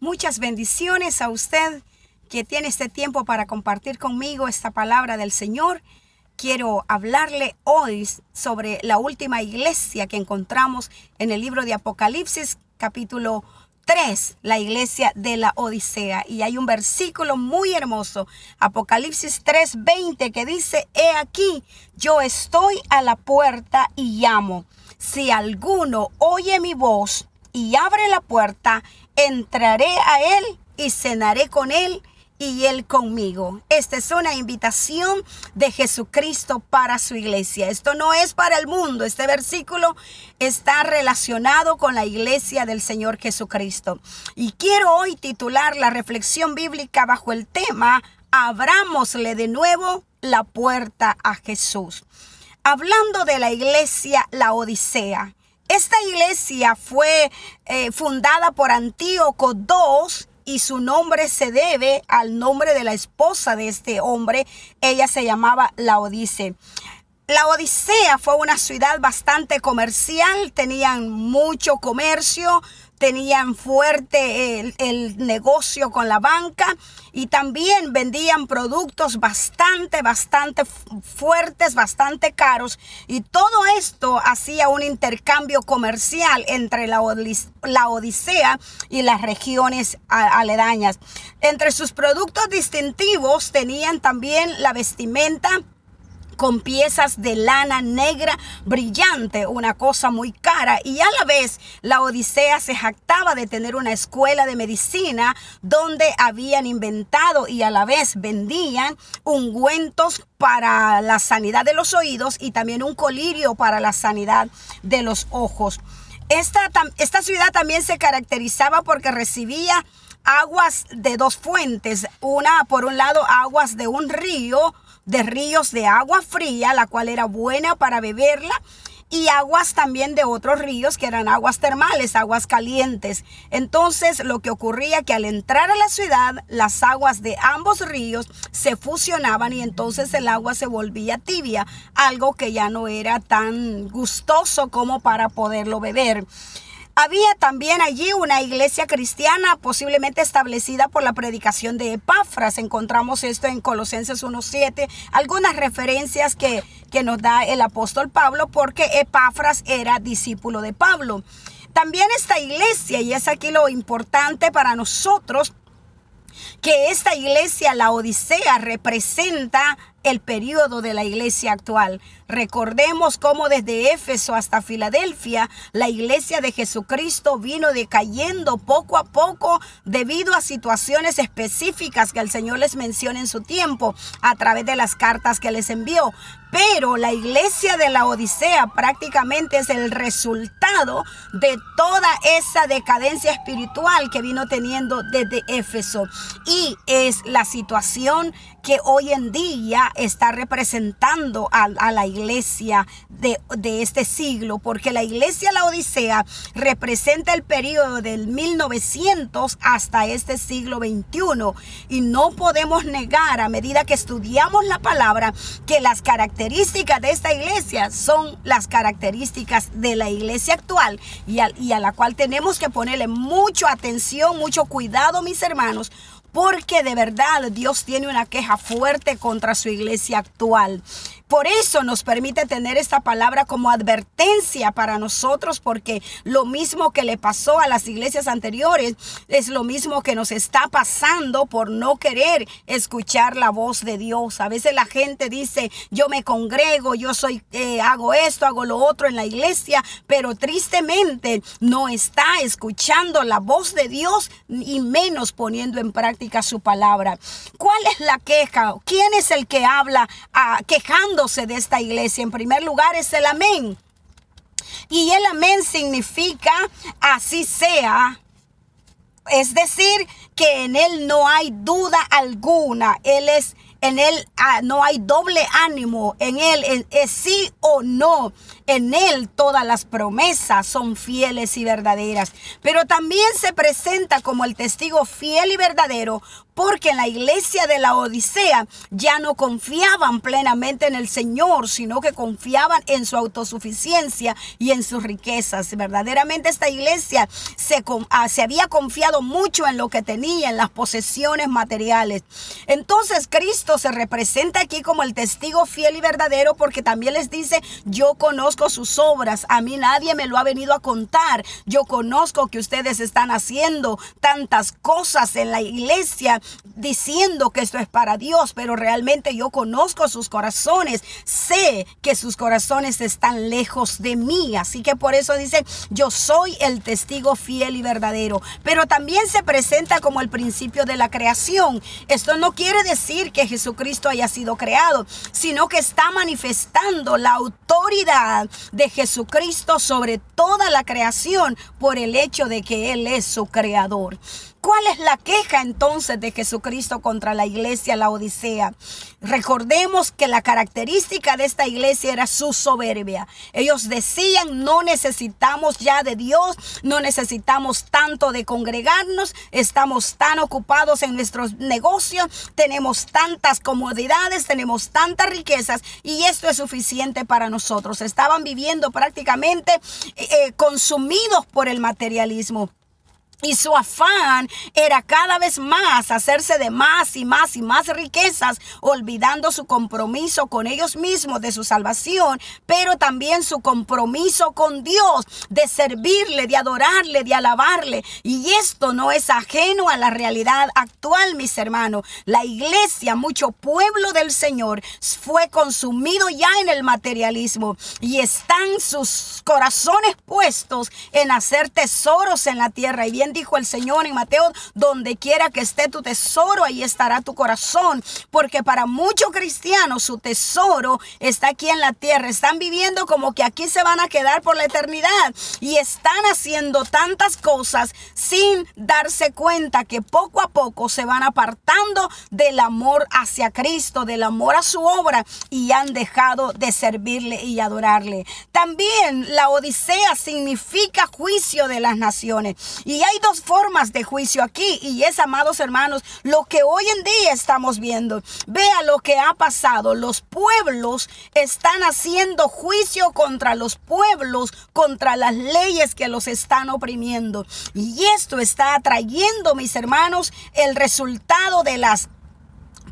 Muchas bendiciones a usted que tiene este tiempo para compartir conmigo esta palabra del Señor. Quiero hablarle hoy sobre la última iglesia que encontramos en el libro de Apocalipsis, capítulo 3, la iglesia de la Odisea. Y hay un versículo muy hermoso, Apocalipsis 3:20, que dice: He aquí, yo estoy a la puerta y llamo. Si alguno oye mi voz y abre la puerta, entraré a él y cenaré con él y él conmigo. Esta es una invitación de Jesucristo para su iglesia. Esto no es para el mundo. Este versículo está relacionado con la iglesia del Señor Jesucristo. Y quiero hoy titular la reflexión bíblica bajo el tema: abrámosle de nuevo la puerta a Jesús. Hablando de la iglesia La Odisea. Esta iglesia fue fundada por Antíoco II y su nombre se debe al nombre de la esposa de este hombre. Ella se llamaba Laodice. La Odisea fue una ciudad bastante comercial, tenían mucho comercio, tenían fuerte el negocio con la banca y también vendían productos bastante fuertes, bastante caros, y todo esto hacía un intercambio comercial entre la Odisea y las regiones aledañas. Entre sus productos distintivos tenían también la vestimenta con piezas de lana negra brillante, una cosa muy cara. Y a la vez la Odisea se jactaba de tener una escuela de medicina donde habían inventado y a la vez vendían ungüentos para la sanidad de los oídos y también un colirio para la sanidad de los ojos. Esta ciudad también se caracterizaba porque recibía aguas de dos fuentes. Una, por un lado, aguas de un río, de ríos de agua fría, la cual era buena para beberla, y aguas también de otros ríos que eran aguas termales, aguas calientes. Entonces lo que ocurría que al entrar a la ciudad, las aguas de ambos ríos se fusionaban y entonces el agua se volvía tibia, algo que ya no era tan gustoso como para poderlo beber. Había también allí una iglesia cristiana posiblemente establecida por la predicación de Epafras. Encontramos esto en Colosenses 1:7, algunas referencias que nos da el apóstol Pablo, porque Epafras era discípulo de Pablo. También esta iglesia, y es aquí lo importante para nosotros, que esta iglesia, la Odisea, representa el periodo de la iglesia actual. Recordemos cómo desde Éfeso hasta Filadelfia, la iglesia de Jesucristo vino decayendo poco a poco debido a situaciones específicas que el Señor les menciona en su tiempo a través de las cartas que les envió. Pero la iglesia de la Odisea prácticamente es el resultado de toda esa decadencia espiritual que vino teniendo desde Éfeso. Y es la situación que hoy en día está representando a la iglesia de este siglo, porque la iglesia La Odisea representa el periodo del 1900 hasta este siglo XXI, y no podemos negar, a medida que estudiamos la palabra, que las características de esta iglesia son las características de la iglesia actual, y a la cual tenemos que ponerle mucha atención, mucho cuidado, mis hermanos, porque de verdad Dios tiene una queja fuerte contra su iglesia actual. Por eso nos permite tener esta palabra como advertencia para nosotros, porque lo mismo que le pasó a las iglesias anteriores es lo mismo que nos está pasando por no querer escuchar la voz de Dios. A veces la gente dice: yo me congrego, yo hago esto, hago lo otro en la iglesia, pero tristemente no está escuchando la voz de Dios y menos poniendo en práctica su palabra. ¿Cuál es la queja? ¿Quién es el que habla quejándose de esta iglesia? En primer lugar es el amén. Y el amén significa así sea. Es decir, que en él no hay duda alguna. En él no hay doble ánimo. En él es sí o no. En Él todas las promesas son fieles y verdaderas. Pero también se presenta como el testigo fiel y verdadero porque en la iglesia de la Odisea ya no confiaban plenamente en el Señor, sino que confiaban en su autosuficiencia y en sus riquezas. Verdaderamente esta iglesia se había confiado mucho en lo que tenía, en las posesiones materiales. Entonces Cristo se representa aquí como el testigo fiel y verdadero porque también les dice: yo conozco sus obras, a mí nadie me lo ha venido a contar. Yo conozco que ustedes están haciendo tantas cosas en la iglesia diciendo que esto es para Dios, pero realmente yo conozco sus corazones, sé que sus corazones están lejos de mí. Así que por eso dice: yo soy el testigo fiel y verdadero. Pero también se presenta como el principio de la creación. Esto no quiere decir que Jesucristo haya sido creado, sino que está manifestando la autoridad de Jesucristo sobre toda la creación por el hecho de que Él es su creador. ¿Cuál es la queja entonces de Jesucristo contra la iglesia la Odisea? Recordemos que la característica de esta iglesia era su soberbia. Ellos decían: no necesitamos ya de Dios, no necesitamos tanto de congregarnos, estamos tan ocupados en nuestros negocios, tenemos tantas comodidades, tenemos tantas riquezas y esto es suficiente para nosotros. Estaban viviendo prácticamente consumidos por el materialismo. Y su afán era cada vez más hacerse de más y más y más riquezas, olvidando su compromiso con ellos mismos de su salvación, pero también su compromiso con Dios, de servirle, de adorarle, de alabarle. Y esto no es ajeno a la realidad actual, mis hermanos. La iglesia, mucho pueblo del Señor, fue consumido ya en el materialismo y están sus corazones puestos en hacer tesoros en la tierra. Y bien dijo el Señor en Mateo: donde quiera que esté tu tesoro, ahí estará tu corazón. Porque para muchos cristianos su tesoro está aquí en la tierra. Están viviendo como que aquí se van a quedar por la eternidad y están haciendo tantas cosas sin darse cuenta que poco a poco se van apartando del amor hacia Cristo, del amor a su obra, y han dejado de servirle y adorarle. También la Odisea significa juicio de las naciones, y hay dos formas de juicio aquí, y es, amados hermanos, lo que hoy en día estamos viendo. Vea lo que ha pasado. Los pueblos están haciendo juicio contra los pueblos, contra las leyes que los están oprimiendo, y esto está atrayendo, mis hermanos, el resultado de las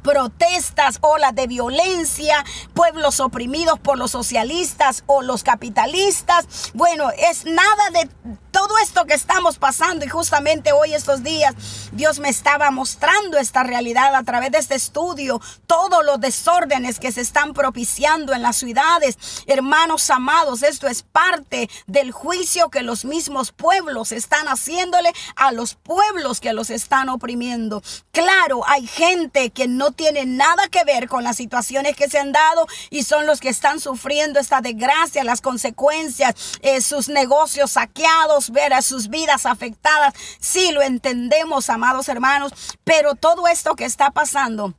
protestas, olas de violencia, pueblos oprimidos por los socialistas o los capitalistas. Bueno, es nada de todo esto que estamos pasando, y justamente hoy, estos días, Dios me estaba mostrando esta realidad a través de este estudio, todos los desórdenes que se están propiciando en las ciudades. Hermanos amados, esto es parte del juicio que los mismos pueblos están haciéndole a los pueblos que los están oprimiendo. Claro, hay gente que no tiene nada que ver con las situaciones que se han dado y son los que están sufriendo esta desgracia, las consecuencias, sus negocios saqueados, ver a sus vidas afectadas. Sí, lo entendemos, amados hermanos, pero todo esto que está pasando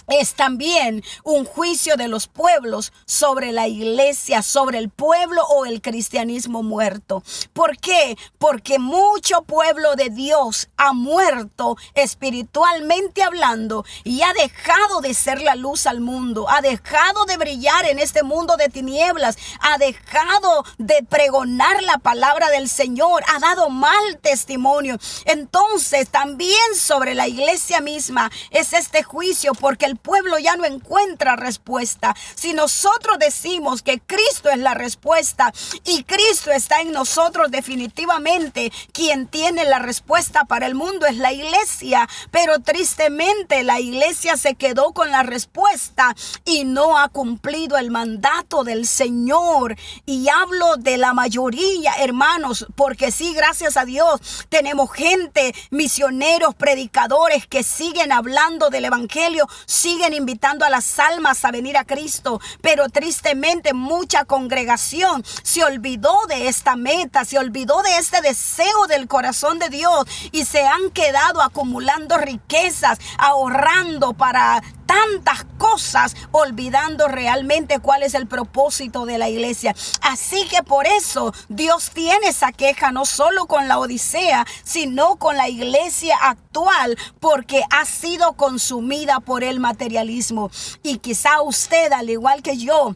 es también un juicio de los pueblos sobre la iglesia, sobre el pueblo o el cristianismo muerto. ¿Por qué? Porque mucho pueblo de Dios ha muerto espiritualmente hablando y ha dejado de ser la luz al mundo, ha dejado de brillar en este mundo de tinieblas, ha dejado de pregonar la palabra del Señor, ha dado mal testimonio. Entonces también sobre la iglesia misma es este juicio, porque el pueblo ya no encuentra respuesta. Si nosotros decimos que Cristo es la respuesta y Cristo está en nosotros, definitivamente quien tiene la respuesta para el mundo es la iglesia. Pero tristemente la iglesia se quedó con la respuesta y no ha cumplido el mandato del Señor. Y hablo de la mayoría, hermanos, porque sí, gracias a Dios, tenemos gente, misioneros, predicadores que siguen hablando del evangelio, siguen invitando a las almas a venir a Cristo, pero tristemente mucha congregación se olvidó de esta meta, se olvidó de este deseo del corazón de Dios y se han quedado acumulando riquezas, ahorrando para tantas cosas, olvidando realmente cuál es el propósito de la iglesia. Así que por eso Dios tiene esa queja, no solo con la Odisea, sino con la iglesia actual, porque ha sido consumida por el materialismo. Y quizá usted, al igual que yo,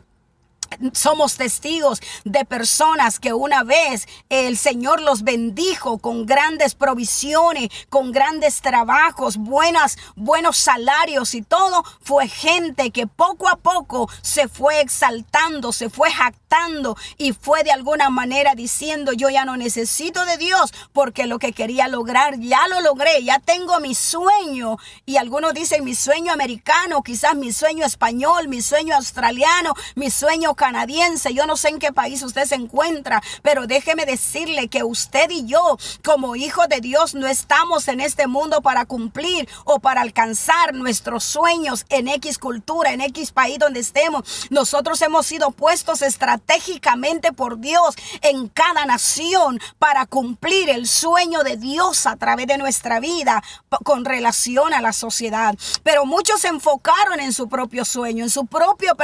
somos testigos de personas que una vez el Señor los bendijo con grandes provisiones, con grandes trabajos, buenos salarios y todo. Fue gente que poco a poco se fue exaltando, se fue jactando y fue de alguna manera diciendo: yo ya no necesito de Dios, porque lo que quería lograr ya lo logré, ya tengo mi sueño. Y algunos dicen mi sueño americano, quizás mi sueño español, mi sueño australiano, mi sueño canadiense. Yo no sé en qué país usted se encuentra, pero déjeme decirle que usted y yo, como hijos de Dios, no estamos en este mundo para cumplir o para alcanzar nuestros sueños en X cultura, en X país donde estemos. Nosotros hemos sido puestos estratégicamente por Dios en cada nación para cumplir el sueño de Dios a través de nuestra vida con relación a la sociedad. Pero muchos se enfocaron en su propio sueño, en su propio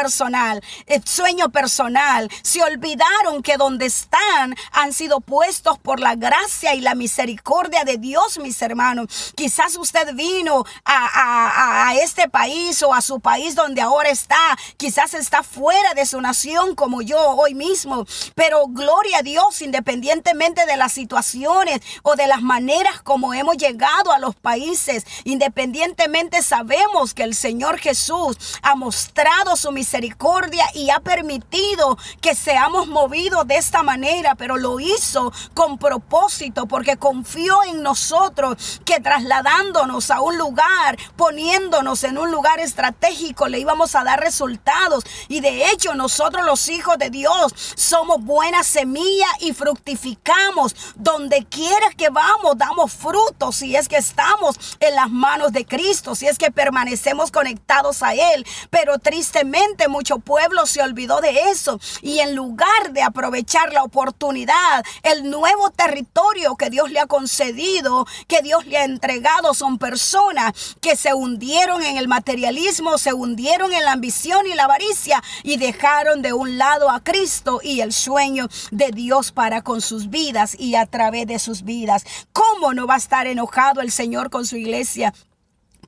sueño personal. Se olvidaron que donde están han sido puestos por la gracia y la misericordia de Dios, mis hermanos. Quizás usted vino a este país o a su país donde ahora está. Quizás está fuera de su nación como yo hoy mismo. Pero gloria a Dios, independientemente de las situaciones o de las maneras como hemos llegado a los países, independientemente sabemos que el Señor Jesús ha mostrado su misericordia y ha permitido que seamos movidos de esta manera, pero lo hizo con propósito, porque confió en nosotros que trasladándonos a un lugar, poniéndonos en un lugar estratégico, le íbamos a dar resultados. Y de hecho nosotros, los hijos de Dios, somos buena semilla y fructificamos. Donde quiera que vamos, damos frutos, si es que estamos en las manos de Cristo, si es que permanecemos conectados a Él. Pero tristemente mucho pueblo se olvidó de eso, y en lugar de aprovechar la oportunidad, el nuevo territorio que Dios le ha concedido, que Dios le ha entregado, son personas que se hundieron en el materialismo, se hundieron en la ambición y la avaricia, y dejaron de un lado a Cristo y el sueño de Dios para con sus vidas y a través de sus vidas. ¿Cómo no va a estar enojado el Señor con su iglesia?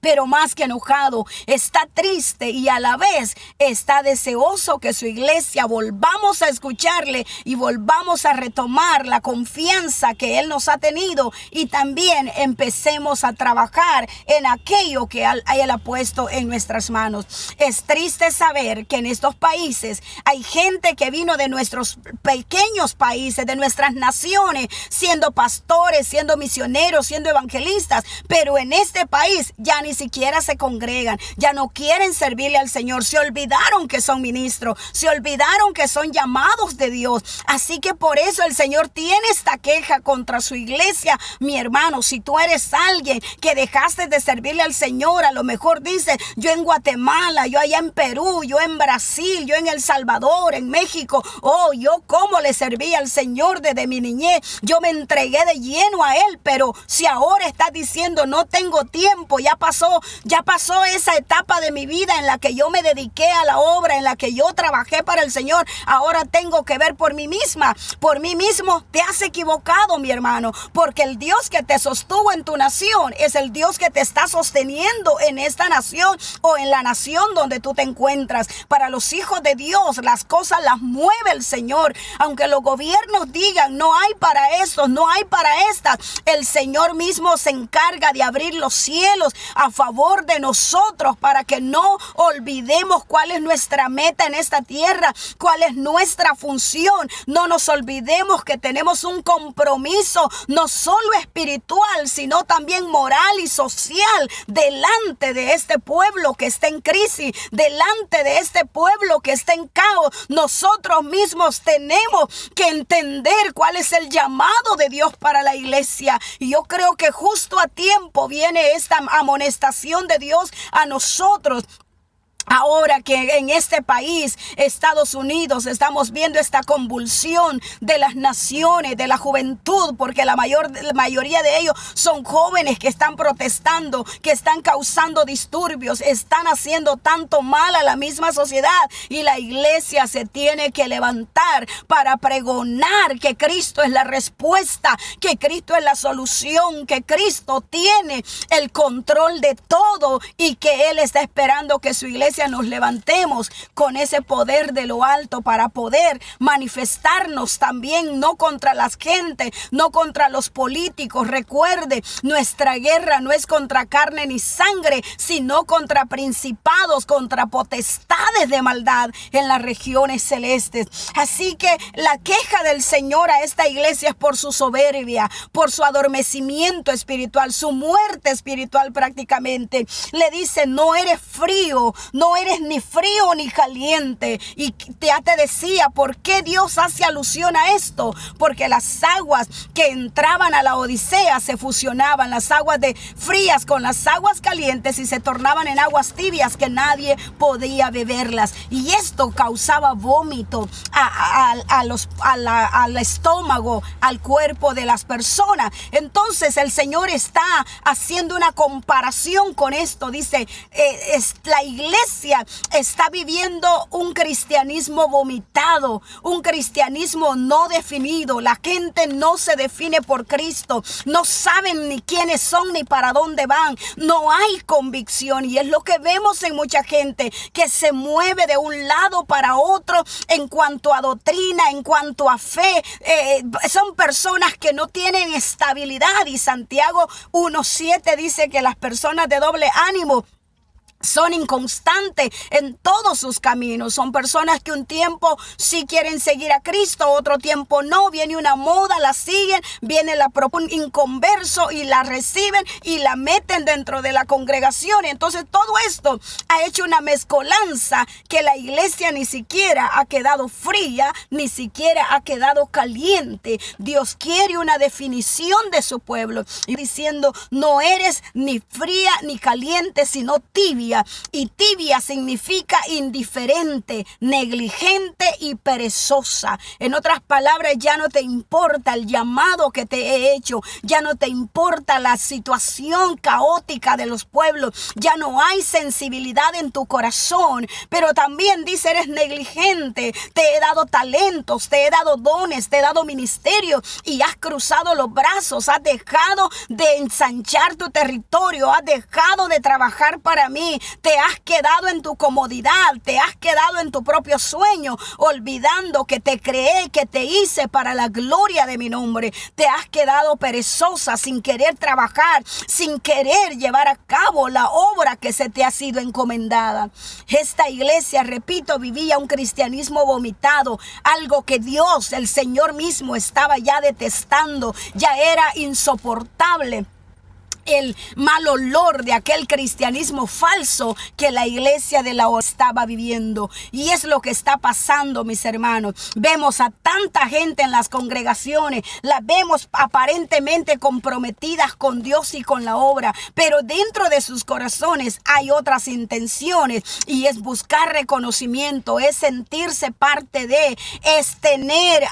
Pero más que enojado, está triste y a la vez está deseoso que su iglesia volvamos a escucharle y volvamos a retomar la confianza que Él nos ha tenido, y también empecemos a trabajar en aquello que Él ha puesto en nuestras manos. Es triste saber que en estos países hay gente que vino de nuestros pequeños países, de nuestras naciones, siendo pastores, siendo misioneros, siendo evangelistas, pero en este país ya ni siquiera se congregan, ya no quieren servirle al Señor, se olvidaron que son ministros, se olvidaron que son llamados de Dios. Así que por eso el Señor tiene esta queja contra su iglesia. Mi hermano, si tú eres alguien que dejaste de servirle al Señor, a lo mejor dices: yo en Guatemala, yo allá en Perú, yo en Brasil, yo en El Salvador, en México, yo cómo le serví al Señor desde mi niñez, yo me entregué de lleno a Él. Pero si ahora estás diciendo: no tengo tiempo, ya pasó esa etapa de mi vida en la que yo me dediqué a la obra, en la que yo trabajé para el Señor, ahora tengo que ver por mí misma, por mí mismo, te has equivocado, mi hermano, porque el Dios que te sostuvo en tu nación es el Dios que te está sosteniendo en esta nación o en la nación donde tú te encuentras. Para los hijos de Dios, las cosas las mueve el Señor. Aunque los gobiernos digan: no hay para estos, no hay para estas, el Señor mismo se encarga de abrir los cielos a favor de nosotros, para que no olvidemos cuál es nuestra meta en esta tierra, cuál es nuestra función. No nos olvidemos que tenemos un compromiso no solo espiritual, sino también moral y social delante de este pueblo que está en crisis, delante de este pueblo que está en caos. Nosotros mismos tenemos que entender cuál es el llamado de Dios para la iglesia, y yo creo que justo a tiempo viene esta amonestación de Dios a nosotros. Ahora que en este país, Estados Unidos, estamos viendo esta convulsión de las naciones, de la juventud, porque la mayoría de ellos son jóvenes que están protestando, que están causando disturbios, están haciendo tanto mal a la misma sociedad, y la iglesia se tiene que levantar para pregonar que Cristo es la respuesta, que Cristo es la solución, que Cristo tiene el control de todo y que Él está esperando que su iglesia nos levantemos con ese poder de lo alto para poder manifestarnos también, no contra la gente, no contra los políticos. Recuerde, nuestra guerra no es contra carne ni sangre, sino contra principados, contra potestades de maldad en las regiones celestes. Así que la queja del Señor a esta iglesia es por su soberbia, por su adormecimiento espiritual, su muerte espiritual prácticamente. Le dice: no eres frío, no eres ni frío ni caliente. Y ya te decía por qué Dios hace alusión a esto, porque las aguas que entraban a la Odisea se fusionaban, las aguas frías con las aguas calientes, y se tornaban en aguas tibias que nadie podía beberlas, y esto causaba vómito al estómago, al cuerpo de las personas. Entonces el Señor está haciendo una comparación con esto. Dice, la iglesia está viviendo un cristianismo vomitado, un cristianismo no definido. La gente no se define por Cristo, no saben ni quiénes son ni para dónde van, no hay convicción, y es lo que vemos en mucha gente que se mueve de un lado para otro en cuanto a doctrina, en cuanto a fe. Son personas que no tienen estabilidad, y Santiago 1:7 dice que las personas de doble ánimo son inconstantes en todos sus caminos. Son personas que un tiempo sí quieren seguir a Cristo, otro tiempo no. Viene una moda, la siguen, viene un inconverso y la reciben y la meten dentro de la congregación. Entonces todo esto ha hecho una mezcolanza que la iglesia ni siquiera ha quedado fría, ni siquiera ha quedado caliente. Dios quiere una definición de su pueblo, y diciendo: no eres ni fría ni caliente, sino tibia. Y tibia significa indiferente, negligente y perezosa. En otras palabras, ya no te importa el llamado que te he hecho, ya no te importa la situación caótica de los pueblos, ya no hay sensibilidad en tu corazón. Pero también dice: eres negligente, te he dado talentos, te he dado dones, te he dado ministerio, y has cruzado los brazos, has dejado de ensanchar tu territorio, has dejado de trabajar para mí. Te has quedado en tu comodidad, te has quedado en tu propio sueño, olvidando que te creé, que te hice para la gloria de mi nombre. Te has quedado perezosa, sin querer trabajar, sin querer llevar a cabo la obra que se te ha sido encomendada. Esta iglesia, repito, vivía un cristianismo vomitado, algo que Dios, el Señor mismo, estaba ya detestando, ya era insoportable. El mal olor de aquel cristianismo falso que la iglesia de la estaba viviendo. Y es lo que está pasando, mis hermanos. Vemos a tanta gente en las congregaciones, las vemos aparentemente comprometidas con Dios y con la obra, pero dentro de sus corazones hay otras intenciones, y es buscar reconocimiento, es sentirse parte de, es tener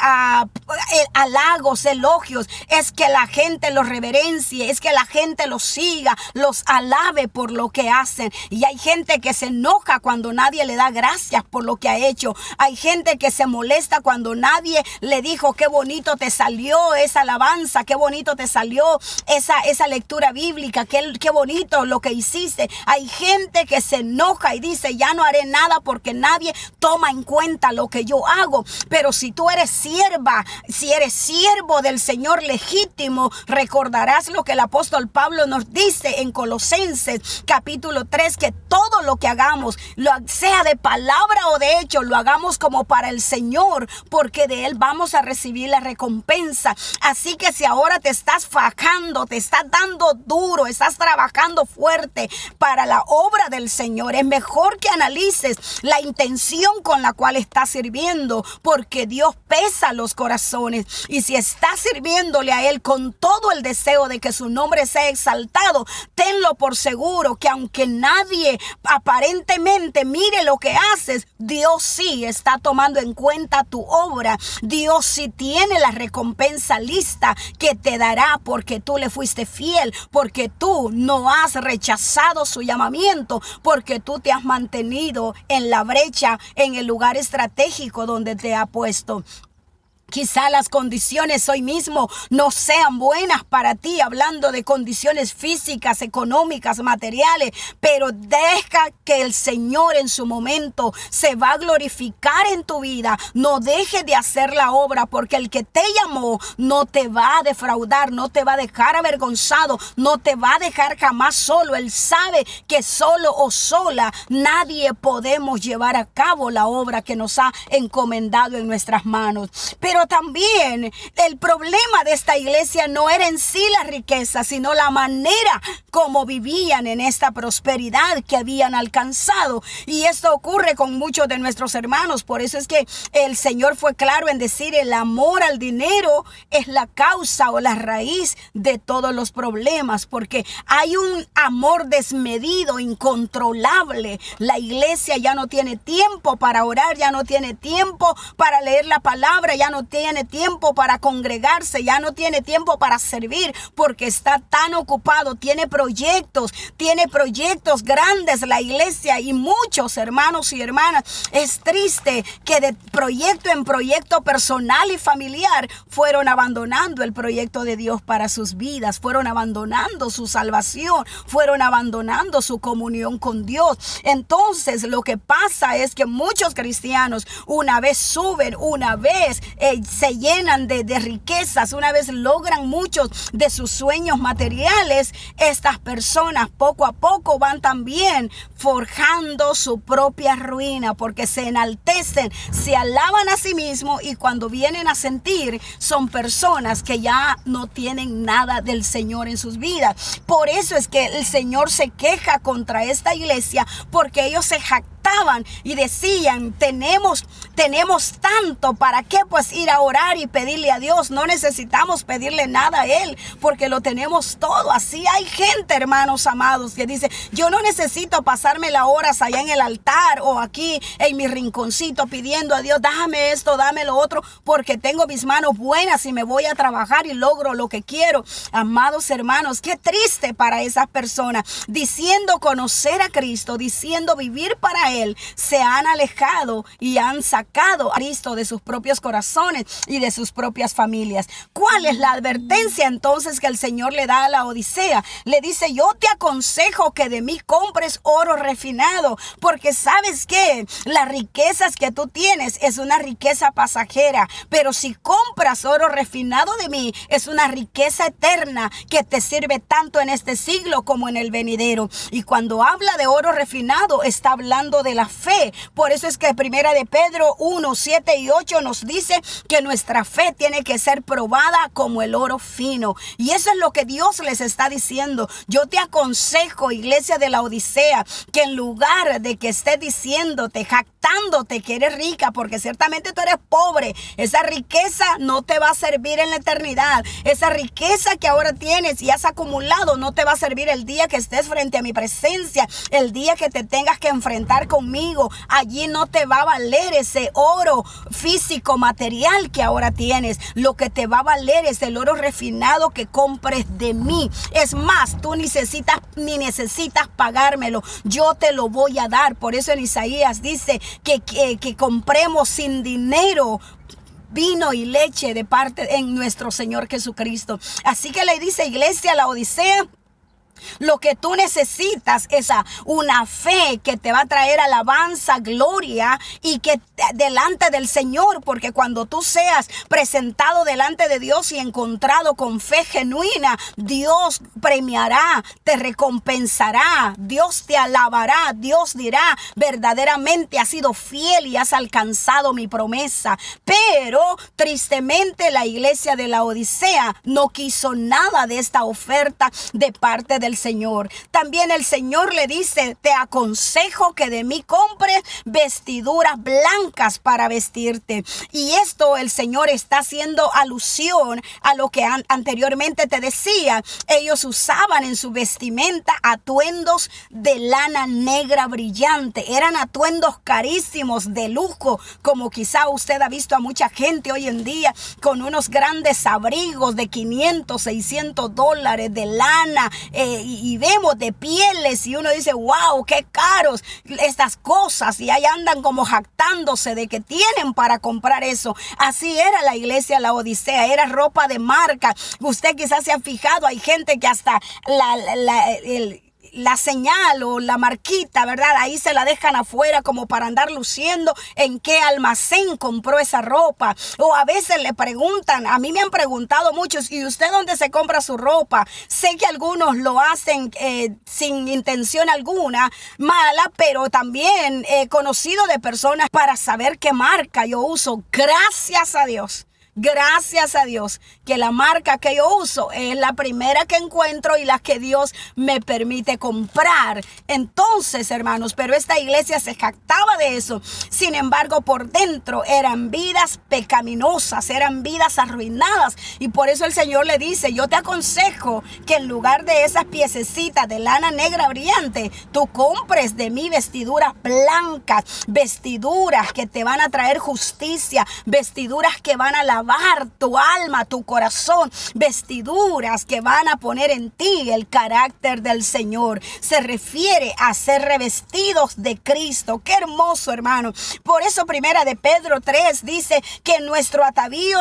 halagos, elogios, es que la gente los reverencie, es que la gente los siga, los alabe por lo que hacen. Y hay gente que se enoja cuando nadie le da gracias por lo que ha hecho. Hay gente que se molesta cuando nadie le dijo: qué bonito te salió esa alabanza, qué bonito te salió esa lectura bíblica, qué bonito lo que hiciste. Hay gente que se enoja y dice: ya no haré nada porque nadie toma en cuenta lo que yo hago. Pero si tú eres sierva, si eres siervo del Señor legítimo, recordarás lo que el apóstol Pablo nos dice en Colosenses capítulo 3, que todo lo que hagamos, sea de palabra o de hecho, lo hagamos como para el Señor, porque de Él vamos a recibir la recompensa. Así que si ahora te estás fajando, te estás dando duro, estás trabajando fuerte para la obra del Señor, es mejor que analices la intención con la cual estás sirviendo, porque Dios pesa los corazones. Y si estás sirviéndole a Él con todo el deseo de que su nombre sea exaltado, exaltado, tenlo por seguro que aunque nadie aparentemente mire lo que haces, Dios sí está tomando en cuenta tu obra. Dios sí tiene la recompensa lista que te dará porque tú le fuiste fiel, porque tú no has rechazado su llamamiento, porque tú te has mantenido en la brecha, en el lugar estratégico donde te ha puesto. Quizá las condiciones hoy mismo no sean buenas para ti, hablando de condiciones físicas, económicas, materiales, pero deja que el Señor en su momento se va a glorificar en tu vida. No dejes de hacer la obra, porque el que te llamó no te va a defraudar, no te va a dejar avergonzado, no te va a dejar jamás solo. Él sabe que solo o sola nadie podemos llevar a cabo la obra que nos ha encomendado en nuestras manos. Pero también el problema de esta iglesia no era en sí la riqueza, sino la manera como vivían en esta prosperidad que habían alcanzado. Y esto ocurre con muchos de nuestros hermanos. Por eso es que el Señor fue claro en decir: el amor al dinero es la causa o la raíz de todos los problemas, porque hay un amor desmedido, incontrolable. La iglesia ya no tiene tiempo para orar, ya no tiene tiempo para leer la palabra, ya no tiene tiempo para congregarse, ya no tiene tiempo para servir, porque está tan ocupado. Tiene proyectos grandes la iglesia, y muchos hermanos y hermanas, es triste que de proyecto en proyecto personal y familiar fueron abandonando el proyecto de Dios para sus vidas, fueron abandonando su salvación, fueron abandonando su comunión con Dios. Entonces lo que pasa es que muchos cristianos, una vez suben, una vez se llenan de riquezas, una vez logran muchos de sus sueños materiales, estas personas poco a poco van también forjando su propia ruina, porque se enaltecen, se alaban a sí mismos, y cuando vienen a sentir, son personas que ya no tienen nada del Señor en sus vidas. Por eso es que el Señor se queja contra esta iglesia, porque ellos se jactaban y decían: tenemos tanto, ¿para qué pues ir a orar y pedirle a Dios? No necesitamos pedirle nada a Él, porque lo tenemos todo. Así hay gente, hermanos amados, que dice: yo no necesito pasarme las horas allá en el altar o aquí en mi rinconcito pidiendo a Dios: dame esto, dame lo otro, porque tengo mis manos buenas y me voy a trabajar y logro lo que quiero. Amados hermanos, qué triste para esas personas, diciendo conocer a Cristo, diciendo vivir para Él, se han alejado y han sacado a Cristo de sus propios corazones y de sus propias familias. ¿Cuál es la advertencia entonces que el Señor le da a la Odisea? Le dice: yo te aconsejo que de mí compres oro refinado, porque sabes que las riquezas que tú tienes es una riqueza pasajera, pero si compras oro refinado de mí, es una riqueza eterna que te sirve tanto en este siglo como en el venidero. Y cuando habla de oro refinado, está hablando de la fe. Por eso es que primera de Pedro 1, 7 y 8 nos dice que nuestra fe tiene que ser probada como el oro fino. Y eso es lo que Dios les está diciendo. Yo te aconsejo, iglesia de la Odisea, que en lugar de que estés diciéndote, jactándote que eres rica, porque ciertamente tú eres pobre, esa riqueza no te va a servir en la eternidad. Esa riqueza que ahora tienes y has acumulado no te va a servir el día que estés frente a mi presencia, el día que te tengas que enfrentar conmigo. Allí no te va a valer ese oro físico, material que ahora tienes. Lo que te va a valer es el oro refinado que compres de mí. Es más, tú ni necesitas pagármelo. Yo te lo voy a dar. Por eso en Isaías dice que compremos sin dinero vino y leche de parte en nuestro Señor Jesucristo. Así que le dice, iglesia, la Odisea: lo que tú necesitas es una fe que te va a traer alabanza, gloria, y que delante del Señor, porque cuando tú seas presentado delante de Dios y encontrado con fe genuina, Dios premiará, te recompensará, Dios te alabará, Dios dirá: verdaderamente has sido fiel y has alcanzado mi promesa. Pero tristemente la iglesia de la Odisea no quiso nada de esta oferta de parte del Señor. También el Señor le dice: te aconsejo que de mí compres vestiduras blancas blancas para vestirte. Y esto el Señor está haciendo alusión a lo que anteriormente te decía. Ellos usaban en su vestimenta atuendos de lana negra brillante. Eran atuendos carísimos, de lujo, como quizá usted ha visto a mucha gente hoy en día con unos grandes abrigos de 500, 600 dólares de lana, y vemos de pieles y uno dice, wow, qué caros estas cosas, y ahí andan como jactándose de que tienen para comprar eso. Así era la iglesia Laodicea, era ropa de marca. Usted quizás se ha fijado, hay gente que hasta la señal o la marquita, ¿verdad? Ahí se la dejan afuera como para andar luciendo en qué almacén compró esa ropa. O a veces le preguntan, a mí me han preguntado muchos, ¿y usted dónde se compra su ropa? Sé que algunos lo hacen sin intención alguna mala, pero también he conocido de personas para saber qué marca yo uso. Gracias a Dios. Gracias a Dios que la marca que yo uso es la primera que encuentro y la que Dios me permite comprar. Entonces, hermanos, pero esta iglesia se jactaba de eso. Sin embargo, por dentro eran vidas pecaminosas, eran vidas arruinadas. Y por eso el Señor le dice, yo te aconsejo que en lugar de esas piececitas de lana negra brillante, tú compres de mí vestiduras blancas, vestiduras que te van a traer justicia, vestiduras que van a lavar tu alma, tu corazón, vestiduras que van a poner en ti el carácter del Señor. Se refiere a ser revestidos de Cristo. Qué hermoso, hermano. Por eso Primera de Pedro 3 dice que nuestro atavío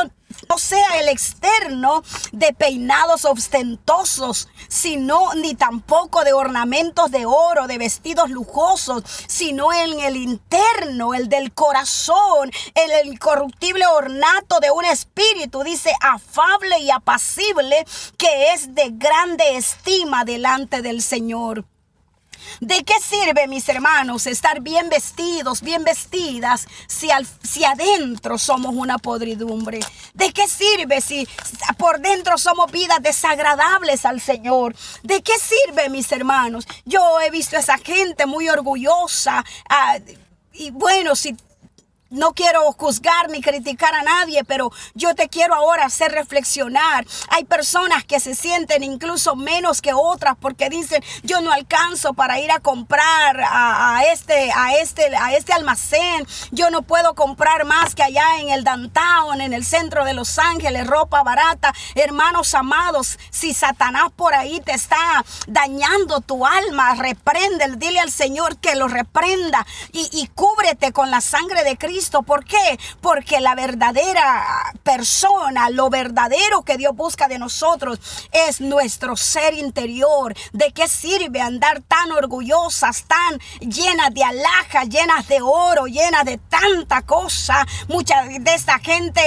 no sea el externo de peinados ostentosos, sino ni tampoco de ornamentos de oro, de vestidos lujosos, sino en el interno, el del corazón, el incorruptible ornato de un espíritu, dice, afable y apacible, que es de grande estima delante del Señor. ¿De qué sirve, mis hermanos, estar bien vestidos, bien vestidas, si adentro somos una podridumbre? ¿De qué sirve si por dentro somos vidas desagradables al Señor? ¿De qué sirve, mis hermanos? Yo he visto a esa gente muy orgullosa, y bueno, si no quiero juzgar ni criticar a nadie, pero yo te quiero ahora hacer reflexionar. Hay personas que se sienten incluso menos que otras porque dicen, yo no alcanzo para ir a comprar a este almacén. Yo no puedo comprar más que allá en el downtown, en el centro de Los Ángeles, ropa barata. Hermanos amados, si Satanás por ahí te está dañando tu alma, repréndele, dile al Señor que lo reprenda y cúbrete con la sangre de Cristo. ¿Por qué? Porque la verdadera persona, lo verdadero que Dios busca de nosotros es nuestro ser interior. ¿De qué sirve andar tan orgullosas, tan llenas de alhajas, llenas de oro, llenas de tanta cosa? Mucha de esta gente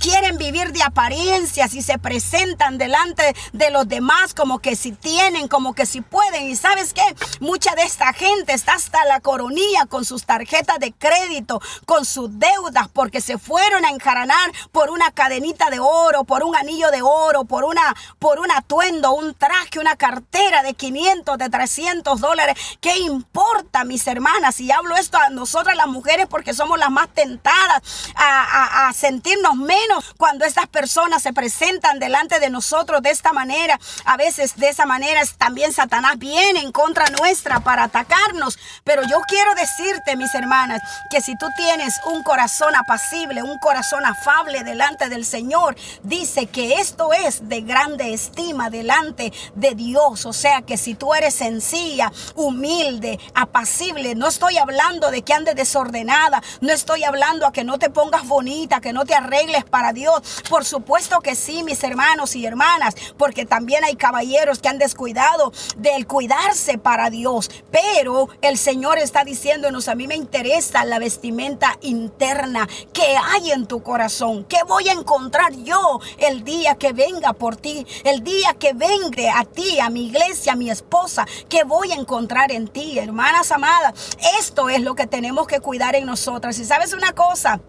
quieren vivir de apariencias y se presentan delante de los demás como que si tienen, como que si pueden. ¿Y sabes qué? Mucha de esta gente está hasta la coronilla con sus tarjetas de crédito, con sus deudas, porque se fueron a enjaranar por una cadenita de oro, por un anillo de oro, por un atuendo, un traje, una cartera de 500, de 300 dólares. ¿Qué importa, mis hermanas? Y hablo esto a nosotras las mujeres porque somos las más tentadas a sentirnos menos cuando estas personas se presentan delante de nosotros de esta manera. A veces de esa manera también Satanás viene en contra nuestra para atacarnos. Pero yo quiero decirte, mis hermanas, que si tú tienes un corazón apacible, un corazón afable delante del Señor, dice que esto es de grande estima delante de Dios. O sea que si tú eres sencilla, humilde, apacible, no estoy hablando de que andes desordenada, no estoy hablando a que no te pongas bonita, que no te arregles para Dios. Por supuesto que sí, mis hermanos y hermanas, porque también hay caballeros que han descuidado del cuidarse para Dios. Pero el Señor está diciéndonos, a mí me interesa la vestimenta interna que hay en tu corazón. ¿Qué voy a encontrar yo el día que venga por ti? El día que venga a ti, a mi iglesia, a mi esposa. ¿Qué voy a encontrar en ti, hermanas amadas? Esto es lo que tenemos que cuidar en nosotras. Y sabes una cosa,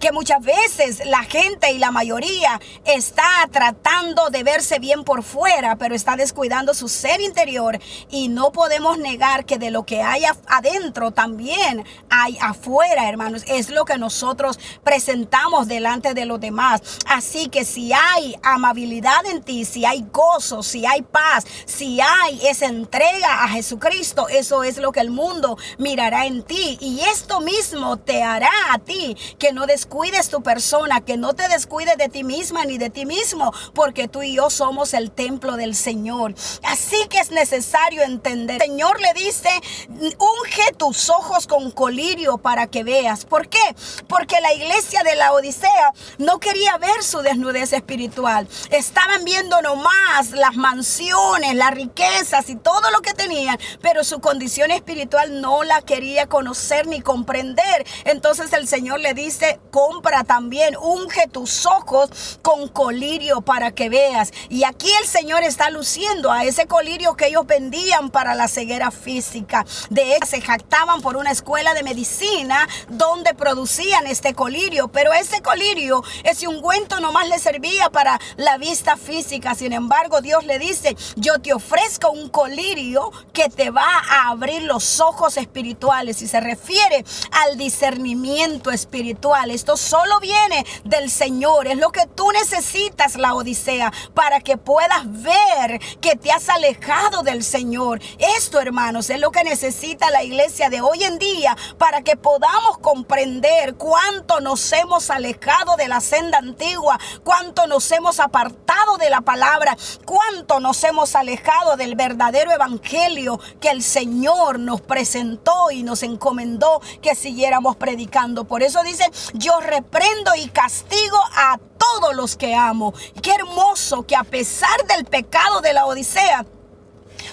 Que muchas veces la gente y la mayoría está tratando de verse bien por fuera, pero está descuidando su ser interior, y no podemos negar que de lo que hay adentro también hay afuera, hermanos. Es lo que nosotros presentamos delante de los demás. Así que si hay amabilidad en ti, si hay gozo, si hay paz, si hay esa entrega a Jesucristo, eso es lo que el mundo mirará en ti, y esto mismo te hará a ti que no descuides tu persona, que no te descuides de ti misma ni de ti mismo, porque tú y yo somos el templo del Señor. Así que es necesario entender. El Señor le dice: unge tus ojos con colirio para que veas. ¿Por qué? Porque la iglesia de la Odisea no quería ver su desnudez espiritual. Estaban viendo nomás las mansiones, las riquezas y todo lo que tenían, pero su condición espiritual no la quería conocer ni comprender. Entonces el Señor le dice: compra también, unge tus ojos con colirio para que veas. Y aquí el Señor está luciendo a ese colirio que ellos vendían para la ceguera física. De hecho, se jactaban por una escuela de medicina donde producían este colirio, pero ese colirio, ese ungüento nomás le servía para la vista física. Sin embargo, Dios le dice: yo te ofrezco un colirio que te va a abrir los ojos espirituales. Y se refiere al discernimiento espiritual. Esto solo viene del Señor. Es lo que tú necesitas, la Odisea, para que puedas ver que te has alejado del Señor. Esto, hermanos, es lo que necesita la iglesia de hoy en día, para que podamos comprender cuánto nos hemos alejado de la senda antigua, cuánto nos hemos apartado de la palabra, cuánto nos hemos alejado del verdadero evangelio que el Señor nos presentó y nos encomendó que siguiéramos predicando. Por eso dice: yo reprendo y castigo a todos los que amo. Qué hermoso que a pesar del pecado de la Odisea,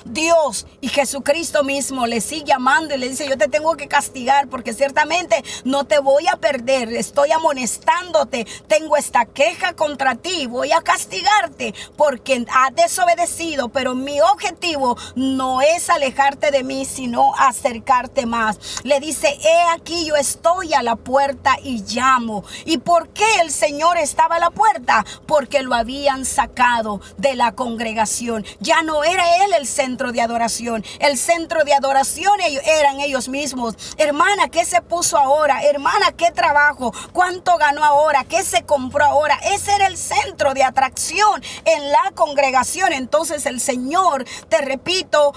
Dios y Jesucristo mismo le sigue amando y le dice: yo te tengo que castigar porque ciertamente no te voy a perder, estoy amonestándote, tengo esta queja contra ti, voy a castigarte porque has desobedecido, pero mi objetivo no es alejarte de mí, sino acercarte más. Le dice: he aquí, yo estoy a la puerta y llamo. ¿Y por qué el Señor estaba a la puerta? Porque lo habían sacado de la congregación. Ya no era él el centro de adoración. El centro de adoración eran ellos mismos. Hermana, ¿qué se puso ahora? Hermana, ¿qué trabajo? ¿Cuánto ganó ahora? ¿Qué se compró ahora? Ese era el centro de atracción en la congregación. Entonces el Señor, te repito,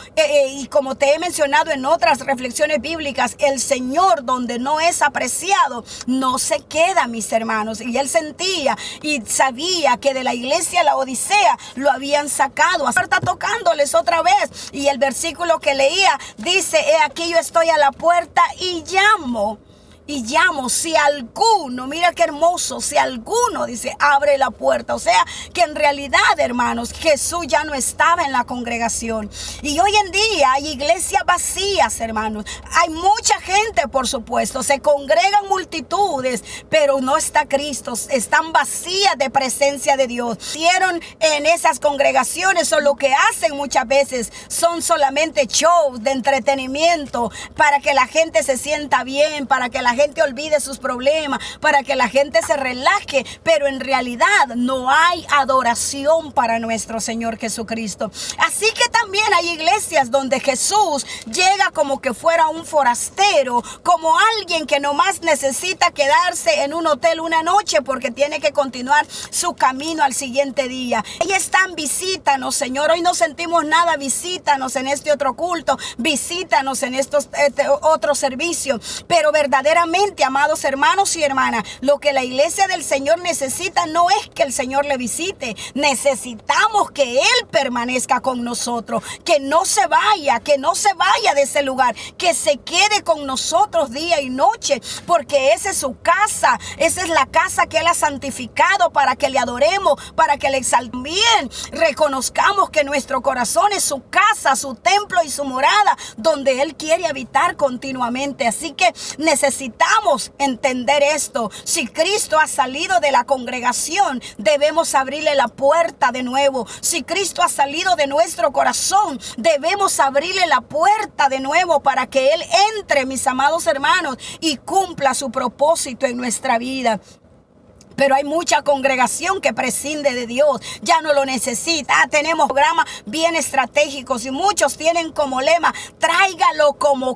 y como te he mencionado en otras reflexiones bíblicas, el Señor donde no es apreciado no se queda, mis hermanos. Y él sentía y sabía que de la iglesia la Odisea lo habían sacado. Está tocándoles otra vez. Y el versículo que leía dice: he aquí, yo estoy a la puerta y llamo. Y llamo, si alguno, mira qué hermoso, si alguno, dice, abre la puerta. O sea, que en realidad, hermanos, Jesús ya no estaba en la congregación. Y hoy en día hay iglesias vacías, hermanos. Hay mucha gente, por supuesto, se congregan multitudes, pero no está Cristo. Están vacías de presencia de Dios. Hicieron en esas congregaciones, o lo que hacen muchas veces son solamente shows de entretenimiento para que la gente se sienta bien, para que la gente olvide sus problemas, para que la gente se relaje, pero en realidad no hay adoración para nuestro Señor Jesucristo. Así que también hay iglesias donde Jesús llega como que fuera un forastero, como alguien que nomás necesita quedarse en un hotel una noche porque tiene que continuar su camino al siguiente día. Ahí están: visítanos, Señor, hoy no sentimos nada, visítanos en este otro culto, visítanos en estos otros servicios. Pero verdaderamente, amados hermanos y hermanas, lo que la iglesia del Señor necesita no es que el Señor le visite. Necesitamos que Él permanezca con nosotros, que no se vaya de ese lugar, que se quede con nosotros día y noche, porque esa es su casa, esa es la casa que Él ha santificado para que le adoremos, para que le exaltemos. Bien, reconozcamos que nuestro corazón es su casa casa, su templo y su morada, donde Él quiere habitar continuamente. Así que necesitamos entender esto. Si Cristo ha salido de la congregación, debemos abrirle la puerta de nuevo. Si Cristo ha salido de nuestro corazón, debemos abrirle la puerta de nuevo para que Él entre, mis amados hermanos, y cumpla su propósito en nuestra vida. Pero hay mucha congregación que prescinde de Dios, ya no lo necesita. Tenemos programas bien estratégicos y muchos tienen como lema: tráigalo como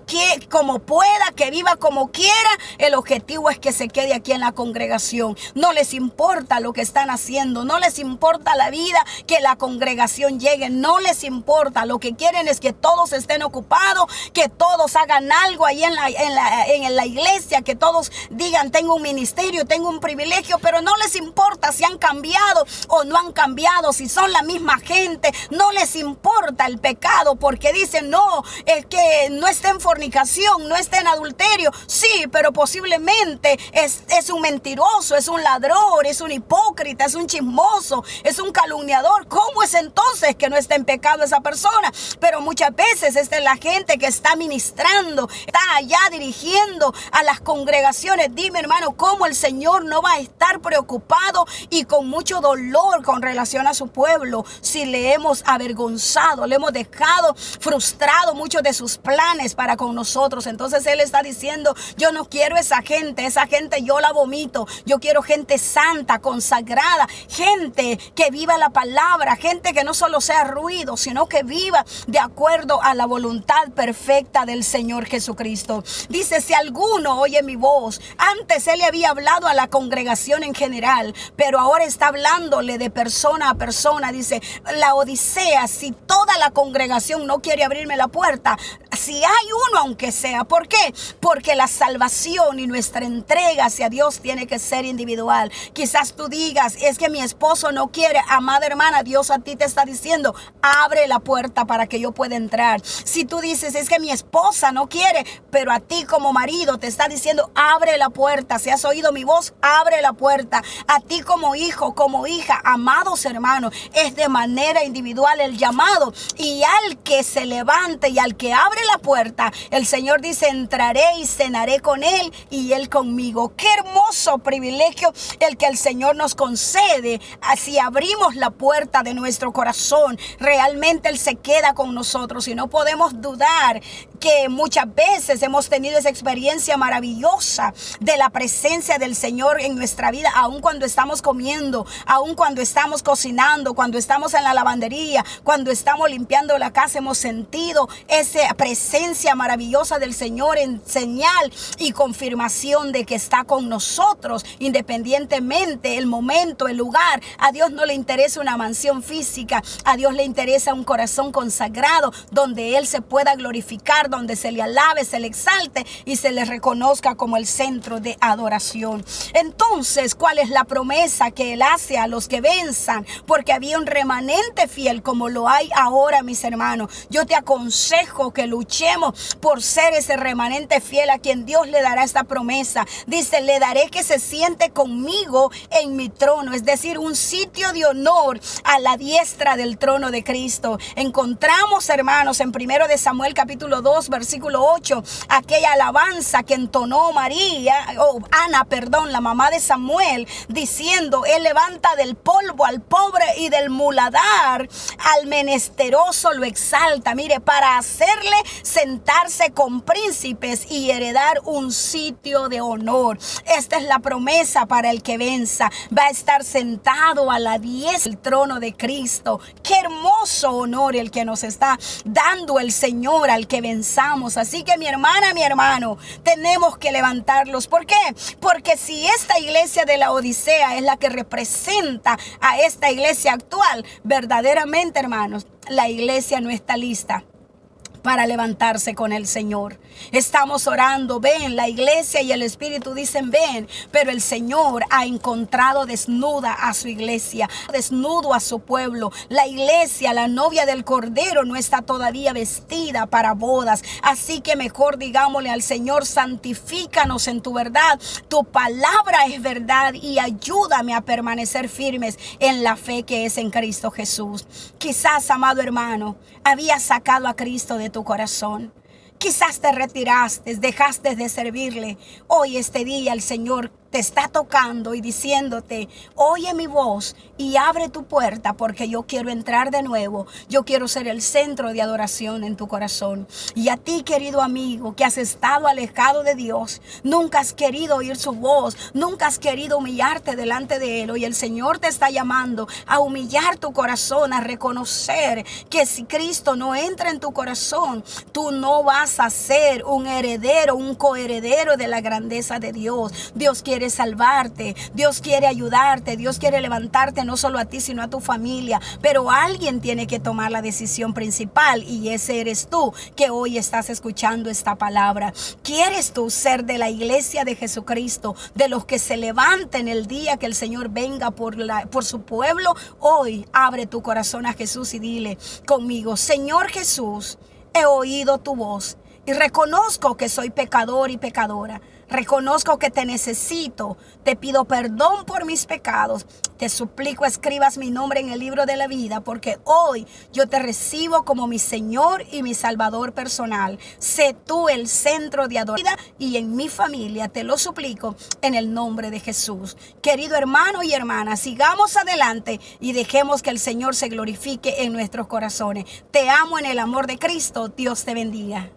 pueda, que viva como quiera. El objetivo es que se quede aquí en la congregación. No les importa lo que están haciendo, no les importa la vida que la congregación llegue, no les importa. Lo que quieren es que todos estén ocupados, que todos hagan algo ahí en la iglesia, que todos digan: tengo un ministerio, tengo un privilegio. Pero no les importa si han cambiado o no han cambiado, si son la misma gente. No les importa el pecado, porque dicen: no, es que no está en fornicación, no está en adulterio. Sí, pero posiblemente es un mentiroso, es un ladrón, es un hipócrita, es un chismoso, es un calumniador. ¿Cómo es entonces que no está en pecado esa persona? Pero muchas veces esta es la gente que está ministrando, está allá dirigiendo a las congregaciones. Dime, hermano, ¿cómo el Señor no va a estar preocupado y con mucho dolor con relación a su pueblo si le hemos avergonzado, le hemos dejado frustrado muchos de sus planes para con nosotros? Entonces Él está diciendo: yo no quiero esa gente yo la vomito. Yo quiero gente santa, consagrada, gente que viva la palabra, gente que no solo sea ruido, sino que viva de acuerdo a la voluntad perfecta del Señor Jesucristo. Dice: si alguno oye mi voz. Antes Él le había hablado a la congregación en general, pero ahora está hablándole de persona a persona. Dice: la Odisea, si toda la congregación no quiere abrirme la puerta, si hay uno aunque sea. ¿Por qué? Porque la salvación y nuestra entrega hacia Dios tiene que ser individual. Quizás tú digas: es que mi esposo no quiere. Amada hermana, Dios a ti te está diciendo: abre la puerta para que yo pueda entrar. Si tú dices: es que mi esposa no quiere, pero a ti como marido te está diciendo: abre la puerta. Si has oído mi voz, abre la puerta. A ti como hijo, como hija, amados hermanos, es de manera individual el llamado. Y al que se levante y al que abre la puerta, el Señor dice: entraré y cenaré con él y él conmigo. Qué hermoso privilegio el que el Señor nos concede. Así abrimos la puerta de nuestro corazón, realmente Él se queda con nosotros. Y no podemos dudar que muchas veces hemos tenido esa experiencia maravillosa de la presencia del Señor en nuestra vida, aun cuando estamos comiendo, aun cuando estamos cocinando, cuando estamos en la lavandería, cuando estamos limpiando la casa. Hemos sentido esa presencia maravillosa del Señor en señal y confirmación de que está con nosotros, independientemente el momento, el lugar. A Dios no le interesa una mansión física, a Dios le interesa un corazón consagrado, donde Él se pueda glorificar, donde se le alabe, se le exalte y se le reconozca como el centro de adoración. Entonces, ¿cuál es la promesa que Él hace a los que venzan? Porque había un remanente fiel, como lo hay ahora, mis hermanos. Yo te aconsejo que luchemos por ser ese remanente fiel a quien Dios le dará esta promesa. Dice: le daré que se siente conmigo en mi trono, es decir, un sitio de honor a la diestra del trono de Cristo. Encontramos, hermanos, en 1 de Samuel capítulo 2 versículo 8, aquella alabanza que entonó Ana, la mamá de Samuel, diciendo: Él levanta del polvo al pobre y del muladar al menesteroso lo exalta. Mire, para hacerle sentarse con príncipes y heredar un sitio de honor. Esta es la promesa para el que venza. Va a estar sentado a la diestra del trono de Cristo. Qué hermoso honor el que nos está dando el Señor al que venzamos. Así que mi hermana, mi hermano, tenemos que levantarlos. ¿Por qué? Porque si esta iglesia de la Odisea es la que representa a esta iglesia actual, verdaderamente, hermanos, la iglesia no está lista para levantarse con el Señor. Estamos orando, ven, la iglesia y el Espíritu dicen ven, pero el Señor ha encontrado desnuda a su iglesia, desnudo a su pueblo. La iglesia, la novia del Cordero, no está todavía vestida para bodas, así que mejor digámosle al Señor, santifícanos en tu verdad, tu palabra es verdad y ayúdame a permanecer firmes en la fe que es en Cristo Jesús. Quizás, amado hermano, habías sacado a Cristo de tu corazón. Quizás te retiraste, dejaste de servirle. Hoy, este día, el Señor te está tocando y diciéndote, oye mi voz y abre tu puerta porque yo quiero entrar de nuevo. Yo quiero ser el centro de adoración en tu corazón. Y a ti, querido amigo, que has estado alejado de Dios, nunca has querido oír su voz, nunca has querido humillarte delante de Él. Hoy el Señor te está llamando a humillar tu corazón, a reconocer que si Cristo no entra en tu corazón, tú no vas a ser un heredero, un coheredero de la grandeza de Dios. Dios quiere salvarte, Dios quiere ayudarte, Dios quiere levantarte no solo a ti sino a tu familia, pero alguien tiene que tomar la decisión principal y ese eres tú que hoy estás escuchando esta palabra. ¿Quieres tú ser de la iglesia de Jesucristo, de los que se levanten el día que el Señor venga por su pueblo? Hoy abre tu corazón a Jesús y dile conmigo, Señor Jesús, he oído tu voz y reconozco que soy pecador y pecadora. Reconozco que te necesito, te pido perdón por mis pecados, te suplico escribas mi nombre en el libro de la vida porque hoy yo te recibo como mi Señor y mi Salvador personal. Sé tú el centro de adoración y en mi familia te lo suplico en el nombre de Jesús. Querido hermano y hermana, sigamos adelante y dejemos que el Señor se glorifique en nuestros corazones. Te amo en el amor de Cristo, Dios te bendiga.